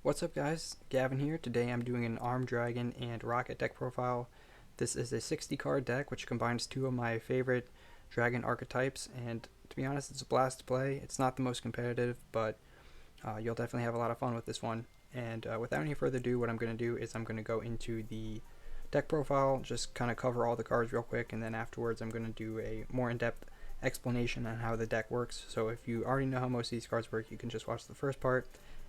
What's up guys, Gavin here. Today I'm doing an Armed Dragon and Rokket deck profile. This is a 60 card deck which combines two of my favorite dragon archetypes, and to be honest it's a blast to play. It's not the most competitive, but you'll definitely have a lot of fun with this one. And without any further ado, what I'm going to do is I'm going to go into the deck profile, just kind of cover all the cards real quick, and then afterwards I'm going to do a more in-depth explanation on how the deck works. So if you already know how most of these cards work, you can just watch the first part.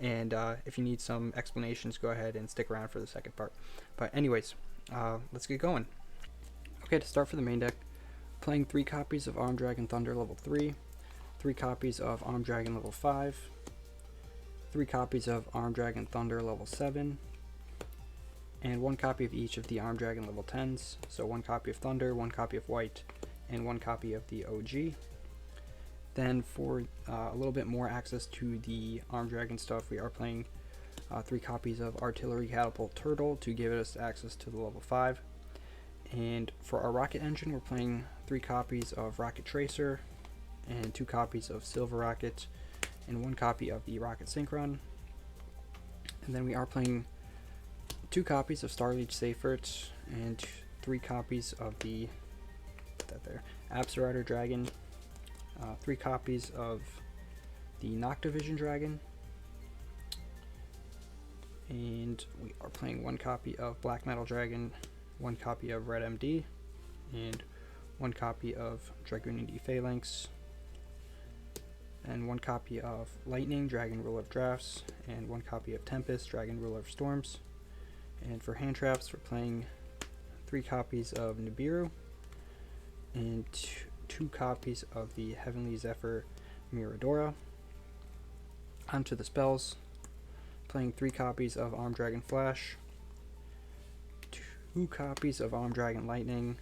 And if you need some explanations, go ahead and stick around for the second part. But anyways, let's get going. Okay, to start for the main deck, playing 3 copies of Armed Dragon Thunder level 3, 3 copies of Armed Dragon level 5, 3 copies of Armed Dragon Thunder level 7, and 1 copy of each of the Armed Dragon level 10s. So 1 copy of Thunder, 1 copy of White, and 1 copy of the OG. Then for a little bit more access to the Armed Dragon stuff, we are playing 3 copies of Artillery Catapult Turtle to give us access to the level 5. And for our Rokket engine, we're playing 3 copies of Rokket Tracer, and 2 copies of Silver Rokket, and 1 copy of the Rokket Synchron. And then we are playing 2 copies of Starleech Seifert, and 3 copies of the Absorider Dragon, 3 copies of the Noctivision Dragon, and we are playing 1 copy of Black Metal Dragon, 1 copy of Red MD, and 1 copy of Dragunity Phalanx, and 1 copy of Lightning, Dragon Ruler of Drafts, and 1 copy of Tempest, Dragon Ruler of Storms. And for hand traps, we're playing 3 copies of Nibiru, and 2 copies of the Heavenly Zephyr Miradora. Onto the spells, playing 3 copies of Armed Dragon Flash, 2 copies of Armed Dragon Lightning,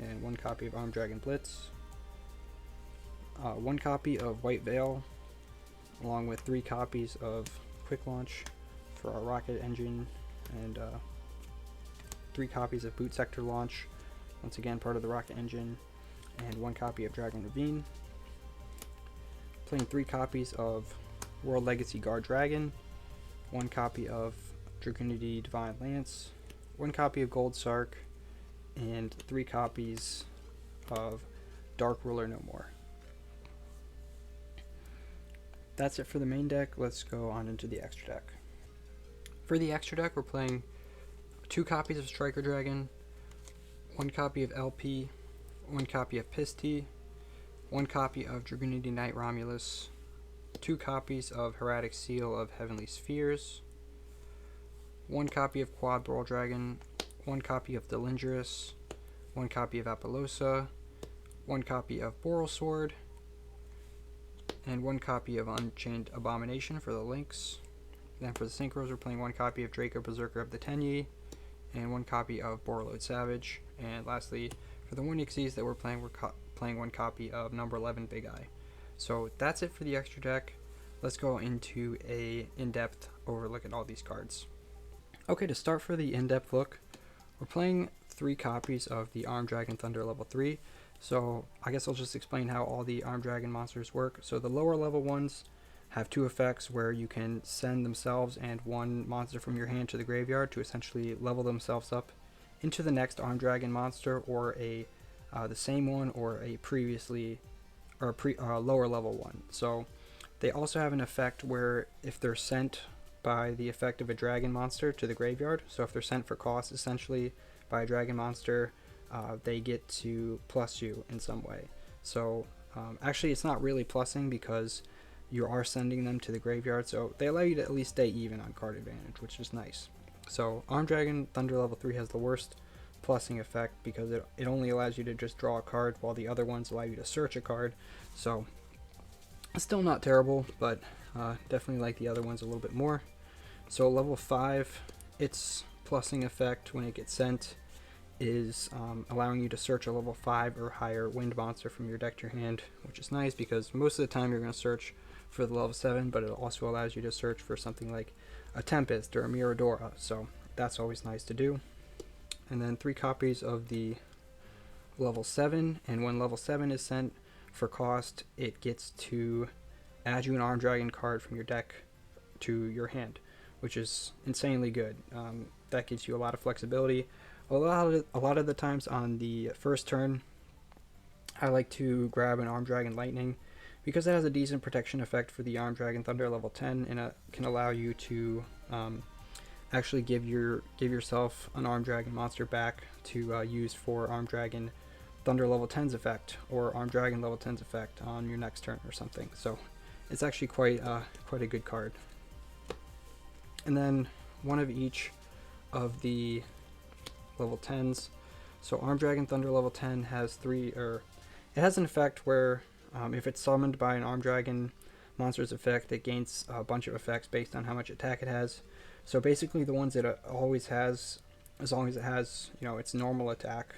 and 1 copy of Armed Dragon Blitz, 1 copy of White Veil, along with 3 copies of Quick Launch for our Rokket engine, and 3 copies of Boot Sector Launch, once again part of the Rokket engine, and 1 copy of Dragon Ravine. Playing 3 copies of World Legacy Guard Dragon, 1 copy of Dragunity Divine Lance, 1 copy of Gold Sark, and 3 copies of Dark Ruler No More. That's it for the main deck. Let's go on into the extra deck. For the extra deck, we're playing 2 copies of Striker Dragon, 1 copy of LP, 1 copy of Pisty, 1 copy of Dragunity Knight Romulus, 2 copies of Heraldic Seal of Heavenly Spheres, 1 copy of Quad Brawl Dragon, 1 copy of Delingerous, 1 copy of Apollosa, 1 copy of Boral Sword, and 1 copy of Unchained Abomination for the links. Then for the synchros, we're playing 1 copy of Draco Berserker of the Tenyi, and 1 copy of Borreload Savage. And lastly, for the 1 Nixies that we're playing 1 copy of number 11 Big Eye. So that's it for the extra deck. Let's go into a in-depth overlook at all these cards. Okay, to start for the in-depth look, we're playing 3 copies of the Armed Dragon Thunder level 3. So I guess I'll just explain how all the Armed Dragon monsters work. So the lower level ones have 2 effects where you can send themselves and 1 monster from your hand to the graveyard to essentially level themselves up into the next Armed Dragon monster, or the same one, or a lower level one. So they also have an effect where if they're sent by the effect of a dragon monster to the graveyard, so if they're sent for cost essentially by a dragon monster, they get to plus you in some way. So actually it's not really plussing because you are sending them to the graveyard, so they allow you to at least stay even on card advantage, which is nice. So Armed Dragon Thunder level 3 has the worst plussing effect because it only allows you to just draw a card, while the other ones allow you to search a card. So it's still not terrible, but definitely like the other ones a little bit more. So level 5, its plussing effect when it gets sent is allowing you to search a level 5 or higher wind monster from your deck to your hand, which is nice because most of the time you're going to search for the level 7, but it also allows you to search for something like a Tempest or a Miradora, so that's always nice to do. And then 3 copies of the level 7, and when level 7 is sent for cost, it gets to add you an Armed Dragon card from your deck to your hand, which is insanely good. That gives you a lot of flexibility. A lot of the times on the first turn, I like to grab an Arm Dragon Lightning because it has a decent protection effect for the Arm Dragon Thunder level 10, and it can allow you to actually give yourself an Arm Dragon monster back to use for Arm Dragon Thunder level 10's effect or Arm Dragon level 10's effect on your next turn or something. So it's actually quite a good card. And then one of each of the level 10s. So Arm Dragon Thunder level 10 has it has an effect where if it's summoned by an Arm Dragon monster's effect, it gains a bunch of effects based on how much attack it has. So basically the ones that it always has, as long as it has, its normal attack,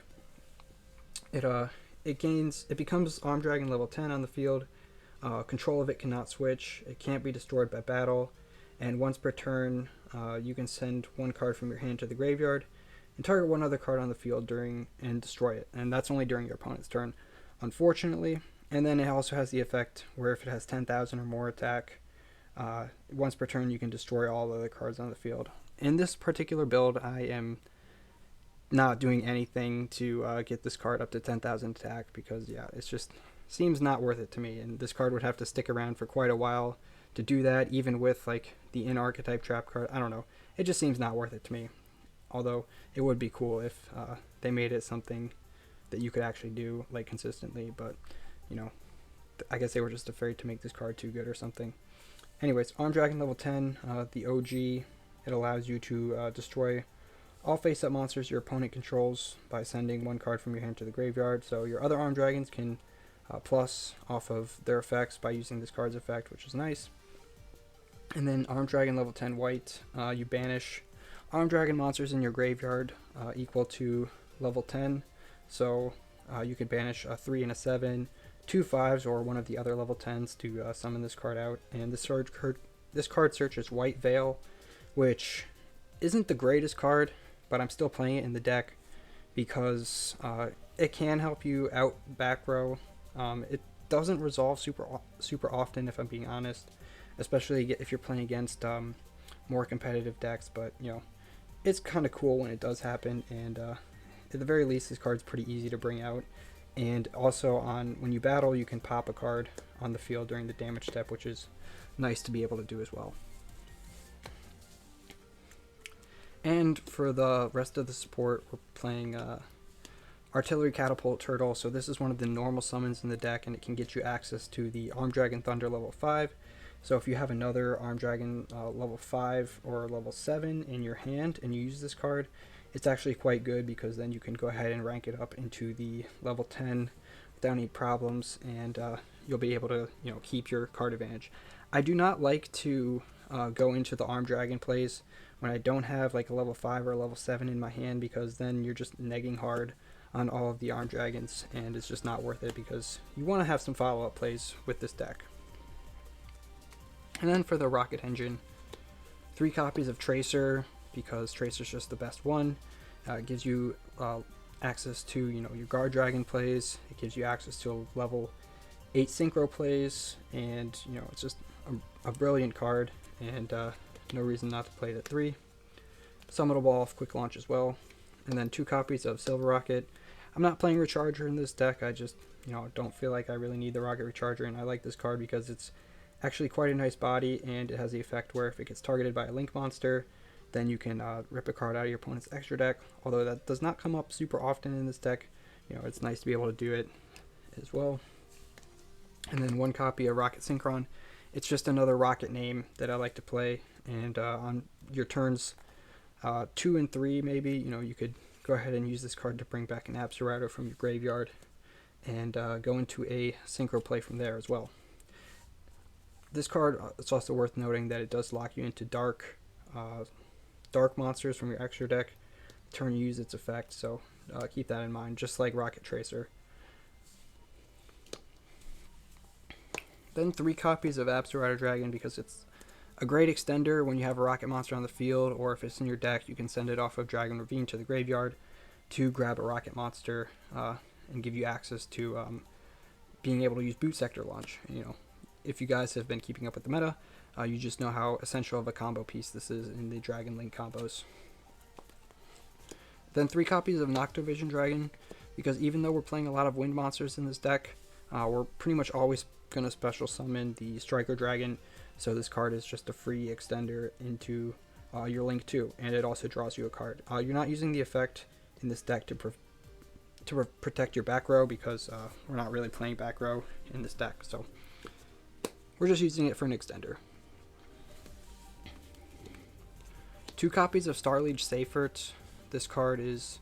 it becomes Arm Dragon level 10 on the field. Control of it cannot switch. It can't be destroyed by battle. And once per turn, you can send one card from your hand to the graveyard and target one other card on the field and destroy it. And that's only during your opponent's turn, unfortunately. And then it also has the effect where if it has 10,000 or more attack, once per turn you can destroy all the other cards on the field. In this particular build, I am not doing anything to get this card up to 10,000 attack because, it's just seems not worth it to me. And this card would have to stick around for quite a while to do that, even with like the in-archetype trap card. I don't know. It just seems not worth it to me. Although it would be cool if they made it something that you could actually do like consistently, but I guess they were just afraid to make this card too good or something. Anyways, Arm Dragon level 10, the OG, it allows you to destroy all face-up monsters your opponent controls by sending one card from your hand to the graveyard. So your other Arm Dragons can plus off of their effects by using this card's effect, which is nice. And then Arm Dragon level 10 white, you banish Arm Dragon monsters in your graveyard equal to level 10. So you could banish a 3 and a 7, 2 5s, or one of the other level 10s to summon this card out. And this card searches White Veil, which isn't the greatest card, but I'm still playing it in the deck because it can help you out back row. It doesn't resolve super often, if I'm being honest, especially if you're playing against more competitive decks, but it's kind of cool when it does happen. And at the very least, this card's pretty easy to bring out. And also when you battle, you can pop a card on the field during the damage step, which is nice to be able to do as well. And for the rest of the support, we're playing Artillery Catapult Turtle. So this is one of the normal summons in the deck, and it can get you access to the Arm Dragon Thunder level 5. So if you have another Arm Dragon level 5 or level 7 in your hand and you use this card, it's actually quite good because then you can go ahead and rank it up into the level 10 without any problems, and you'll be able to keep your card advantage. I do not like to go into the Arm Dragon plays when I don't have like a level 5 or a level 7 in my hand, because then you're just negging hard on all of the Arm Dragons, and it's just not worth it because you want to have some follow-up plays with this deck. And then for the Rokket engine, 3 copies of Tracer, because Tracer's just the best one. It gives you access to your Guard Dragon plays. It gives you access to level 8 Synchro plays, and it's just a brilliant card, and no reason not to play it at 3. Summonable off quick launch as well. And then 2 copies of Silver Rokket. I'm not playing Recharger in this deck. I just don't feel like I really need the Rokket Recharger, and I like this card because it's actually quite a nice body, and it has the effect where if it gets targeted by a Link monster, then you can rip a card out of your opponent's extra deck. Although that does not come up super often in this deck, it's nice to be able to do it as well. And then 1 copy of Rokket Synchron. It's just another Rokket name that I like to play, and on your turns 2 and 3 maybe, you could go ahead and use this card to bring back an Absorado from your graveyard and go into a Synchro play from there as well. This card, it's also worth noting that it does lock you into dark monsters from your extra deck turn you use its effect, so keep that in mind, just like Rokket Tracer. Then 3 copies of Absorado Dragon, because it's a great extender when you have a Rokket monster on the field, or if it's in your deck, you can send it off of Dragon Ravine to the graveyard to grab a Rokket monster and give you access to being able to use Boot Sector Launch. If you guys have been keeping up with the meta, you just know how essential of a combo piece this is in the Dragon Link combos. Then 3 copies of Noctovision Dragon, because even though we're playing a lot of wind monsters in this deck, we're pretty much always going to special summon the Striker Dragon, so this card is just a free extender into your Link 2, and it also draws you a card. You're not using the effect in this deck to protect your back row, because we're not really playing back row in this deck, so we're just using it for an extender. 2 copies of Starliege Seifert. This card is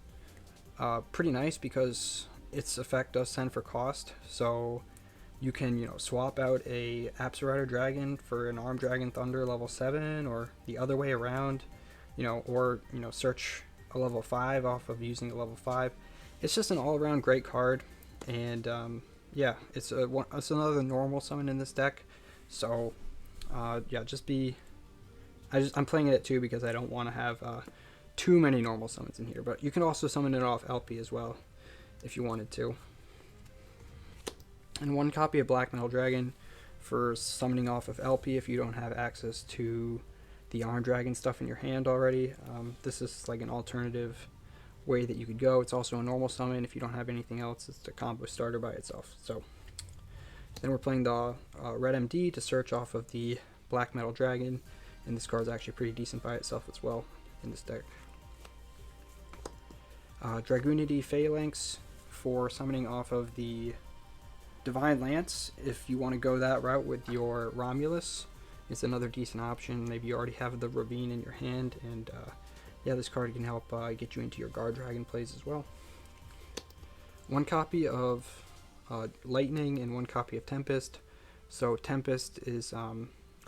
pretty nice because its effect does send for cost, so you can swap out a Apsarider Dragon for an Arm Dragon Thunder level 7, or the other way around, or search a level 5 off of using a level 5. It's just an all-around great card, and yeah, it's another normal summon in this deck. So yeah, I'm playing it at 2 because I don't want to have too many normal summons in here, but you can also summon it off LP as well if you wanted to. And 1 copy of Black Metal Dragon for summoning off of LP if you don't have access to the Arm Dragon stuff in your hand already. This is like an alternative way that you could go. It's also a normal summon if you don't have anything else. It's a combo starter by itself. So then we're playing the Red MD to search off of the Black Metal Dragon, and this card is actually pretty decent by itself as well in this deck. Dragoonity Phalanx for summoning off of the Divine Lance if you want to go that route with your Romulus. It's another decent option. Maybe you already have the Ravine in your hand, and yeah, this card can help get you into your Guard Dragon plays as well. 1 copy of Lightning and 1 copy of Tempest. So Tempest is a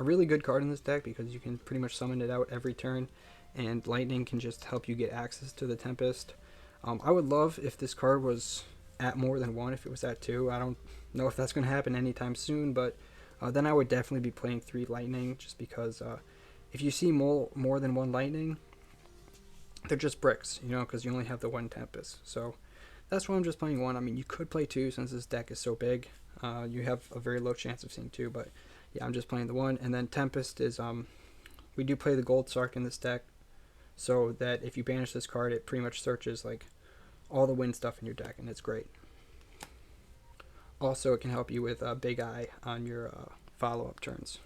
really good card in this deck because you can pretty much summon it out every turn, and Lightning can just help you get access to the Tempest. I would love if this card was at more than 1, if it was at 2. I don't know if that's going to happen anytime soon, but then I would definitely be playing 3 Lightning, just because if you see more than 1 Lightning, they're just bricks, because you only have the 1 Tempest. So that's why I'm just playing 1. I mean, you could play 2 since this deck is so big. You have a very low chance of seeing 2, but yeah, I'm just playing the 1. And then Tempest is, we do play the Gold Sark in this deck, so that if you banish this card, it pretty much searches like all the wind stuff in your deck, and it's great. Also, it can help you with Big Eye on your follow-up turns.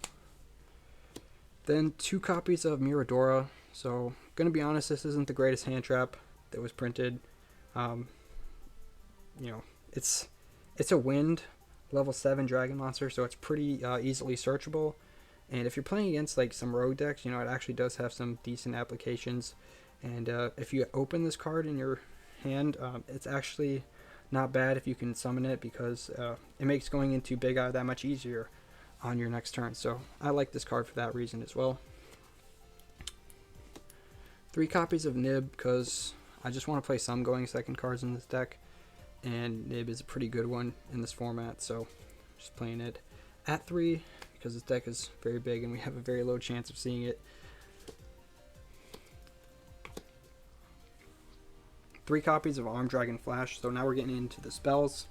Then 2 copies of Miradora. So, gonna be honest, this isn't the greatest hand trap that was printed. It's a wind level 7 dragon monster, so it's pretty easily searchable. And if you're playing against like some rogue decks, it actually does have some decent applications. And if you open this card in your hand, it's actually not bad if you can summon it, because it makes going into Big Eye that much easier on your next turn. So I like this card for that reason as well. 3 copies of Nib, because I just want to play some going second cards in this deck, and Nib is a pretty good one in this format, so just playing it at 3 because this deck is very big and we have a very low chance of seeing it. 3 copies of Arm Dragon Flash. So now we're getting into the spells.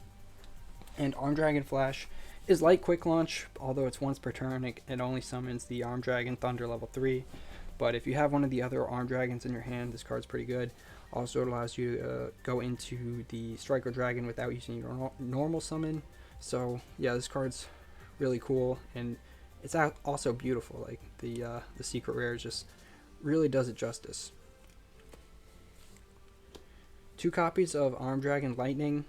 And Arm Dragon Flash is like Quick Launch, although it's once per turn. It only summons the Arm Dragon Thunder level 3. But if you have one of the other Arm Dragons in your hand, this card's pretty good. Also, it allows you to go into the Striker Dragon without using your normal summon. So yeah, this card's really cool, and it's also beautiful. Like the secret rare just really does it justice. 2 copies of Arm Dragon Lightning.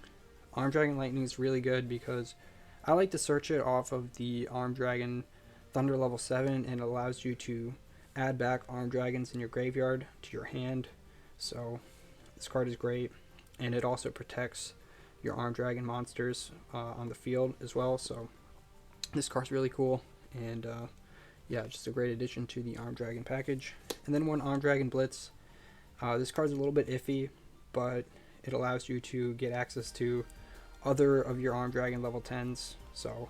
Arm Dragon Lightning is really good because I like to search it off of the Arm Dragon Thunder level 7, and it allows you to add back Arm Dragons in your graveyard to your hand. So this card is great, and it also protects your Arm Dragon monsters on the field as well. So this card's really cool, and yeah, just a great addition to the Arm Dragon package. And then 1 Arm Dragon Blitz. This card's a little bit iffy, but it allows you to get access to other of your Arm Dragon level 10s, so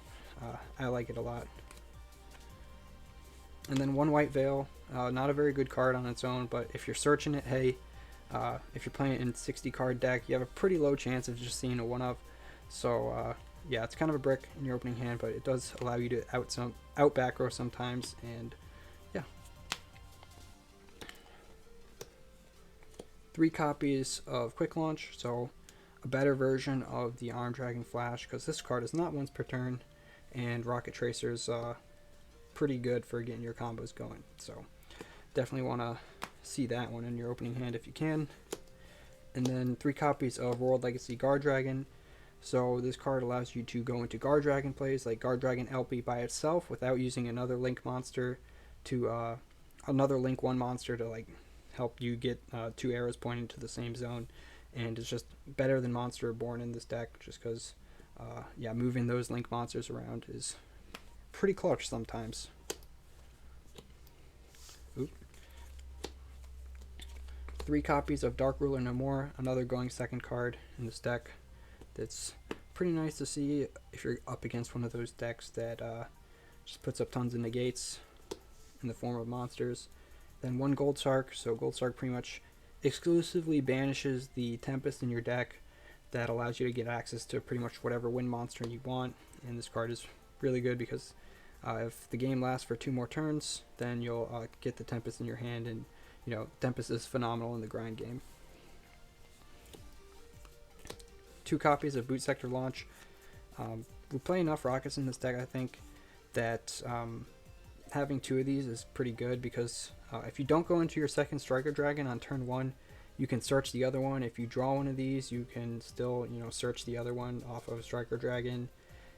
I like it a lot. And then 1 White Veil. Not a very good card on its own, but if you're searching it, hey, if you're playing it in 60 card deck, you have a pretty low chance of just seeing a 1-of. So yeah, it's kind of a brick in your opening hand, but it does allow you to out back row sometimes, and yeah. 3 copies of Quick Launch, so a better version of the Arm Dragon Flash, because this card is not once per turn, and Rocket Tracer's pretty good for getting your combos going. So definitely want to see that one in your opening hand if you can. And then 3 copies of World Legacy Guard Dragon. So this card allows you to go into Guard Dragon plays like Guard Dragon LP by itself without using another Link monster to another Link 1 monster to like help you get 2 arrows pointing to the same zone. And it's just better than Monster Reborn in this deck, just because yeah, moving those Link monsters around is pretty clutch sometimes. Oop. 3 copies of Dark Ruler No More, another going second card in this deck. That's pretty nice to see if you're up against one of those decks that just puts up tons of negates in the form of monsters. Then 1 Gold Sark, so Gold Sark pretty much exclusively banishes the Tempest in your deck. That allows you to get access to pretty much whatever wind monster you want, and this card is really good because if the game lasts for 2 more turns, then you'll get the Tempest in your hand, and you know, Tempest is phenomenal in the grind game. 2 copies of Boot Sector Launch. We play enough rockets in this deck, I think, that having 2 of these is pretty good, because if you don't go into your second Striker Dragon on turn 1, you can search the other one. If you draw one of these, you can still, you know, search the other one off of Striker Dragon.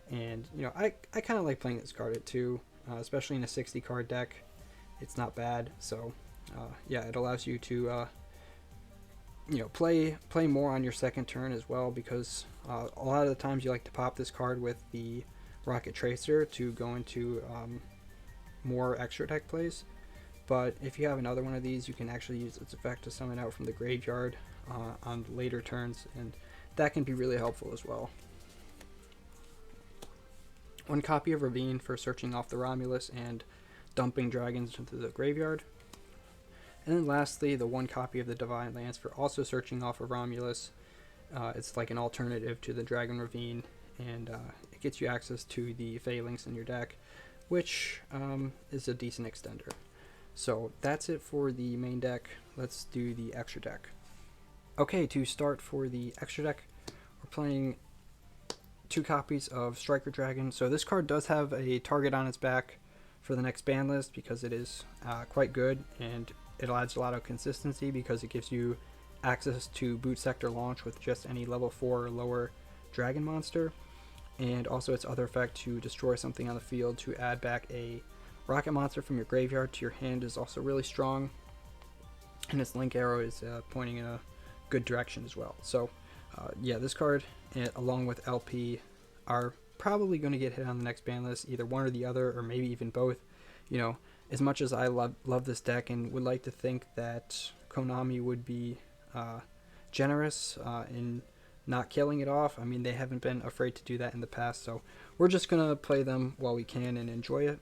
And you know, I kind of like playing this card at 2, especially in a 60 card deck. It's not bad. So yeah, it allows you to you know, play more on your second turn as well, because a lot of the times you like to pop this card with the Rocket Tracer to go into more extra deck plays. But if you have another one of these, you can actually use its effect to summon out from the graveyard on later turns, and that can be really helpful as well. 1 copy of Ravine for searching off the Romulus and dumping dragons into the graveyard. And then lastly, the 1 copy of the Divine Lance for also searching off of Romulus. It's like an alternative to the Dragon Ravine, and it gets you access to the Phalanx in your deck, which is a decent extender. So that's it for the main deck. Let's do the extra deck. Okay, to start for the extra deck, we're playing 2 copies of Striker Dragon. So this card does have a target on its back for the next ban list, because it is quite good, and it adds a lot of consistency because it gives you access to Boot Sector Launch with just any level 4 or lower dragon monster, and also its other effect to destroy something on the field to add back a rocket monster from your graveyard to your hand is also really strong, and its link arrow is pointing in a good direction as well. So yeah, this card along with LP are probably going to get hit on the next ban list, either one or the other, or maybe even both. You know, as much as I love this deck and would like to think that Konami would be generous in not killing it off, I mean, they haven't been afraid to do that in the past, so we're just going to play them while we can and enjoy it.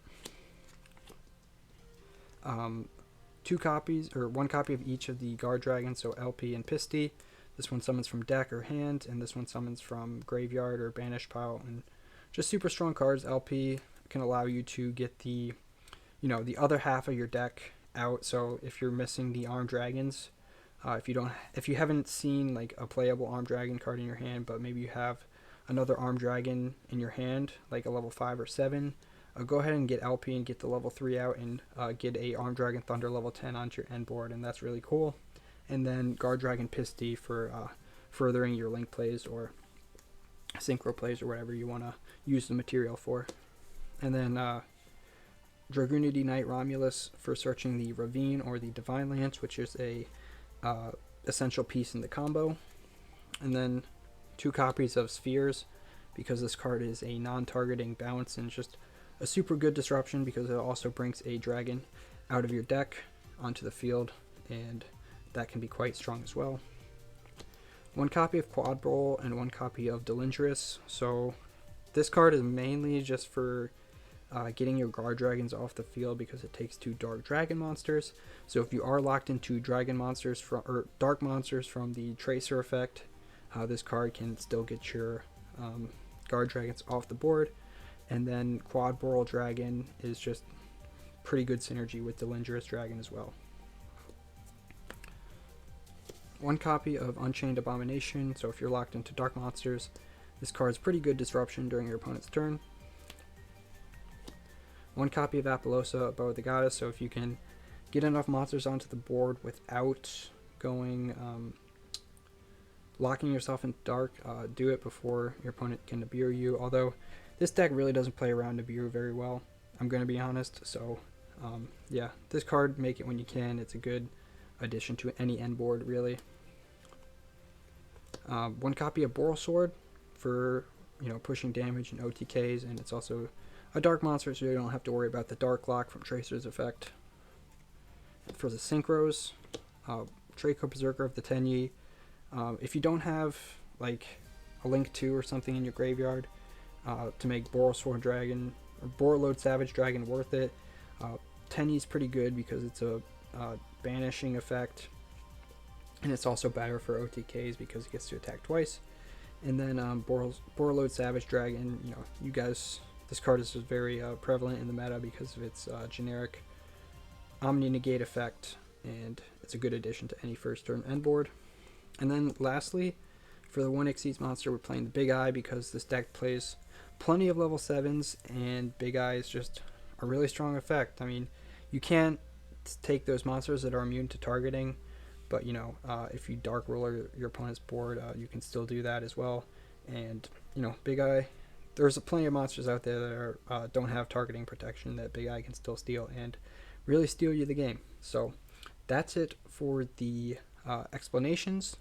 2 copies, or 1 copy of each of the Guard Dragons, so LP and Pisty. This one summons from deck or hand, and this one summons from graveyard or banish pile, and just super strong cards. LP can allow you to get the, you know, the other half of your deck out. So if you're missing the Armed Dragons, if you haven't seen like a playable Armed Dragon card in your hand, but maybe you have another Armed Dragon in your hand, like a level 5 or 7, go ahead and get LP and get the level 3 out, and get a Armed Dragon Thunder level 10 onto your end board, and that's really cool. And then Guard Dragon Pisty for furthering your link plays or synchro plays or whatever you want to use the material for. And then Dragoonity Knight Romulus for searching the Ravine or the Divine Lance, which is a essential piece in the combo. And then 2 copies of Spheres, because this card is a non-targeting bounce and just a super good disruption, because it also brings a dragon out of your deck onto the field, and that can be quite strong as well. 1 copy of Quad Bowl and 1 copy of Delindrus. So this card is mainly just for getting your Guard Dragons off the field, because it takes 2 Dark Dragon monsters. So if you are locked into Dragon monsters or Dark monsters from the Tracer effect, this card can still get your guard dragons off the board. And then Quad Boral Dragon is just pretty good synergy with Delindrous Dragon as well. One copy of Unchained Abomination, so if you're locked into dark monsters, this card is pretty good disruption during your opponent's turn. One copy of Apollosa, Abode of the Goddess, so if you can get enough monsters onto the board without going locking yourself into dark, do it before your opponent can Nibiru you, although this deck really doesn't play around Nibiru very well, I'm going to be honest, so yeah, this card, make it when you can. It's a good addition to any end board, really. One copy of Boral Sword for, pushing damage and OTKs, and it's also a dark monster, so you don't have to worry about the dark lock from Tracer's effect. And for the synchros, Draco Berserker of the Tenyi. If you don't have like a Link 2 or something in your graveyard to make Boral Sword Dragon or Borreload Savage Dragon worth it, Tenyi's pretty good because it's a banishing effect, and it's also better for OTKs because it gets to attack twice. And then Borreload Savage Dragon, you guys, this card is very prevalent in the meta because of its generic Omni Negate effect, and it's a good addition to any first turn end board. And then lastly, for the 1 Xyz monster, we're playing the Big Eye because this deck plays plenty of level 7s, and Big Eye is just a really strong effect. I mean, you can't take those monsters that are immune to targeting, but if you Dark Roller your opponent's board, you can still do that as well. And Big Eye, there's plenty of monsters out there that are don't have targeting protection that Big Eye can still steal and really steal you the game. So that's it for the explanations.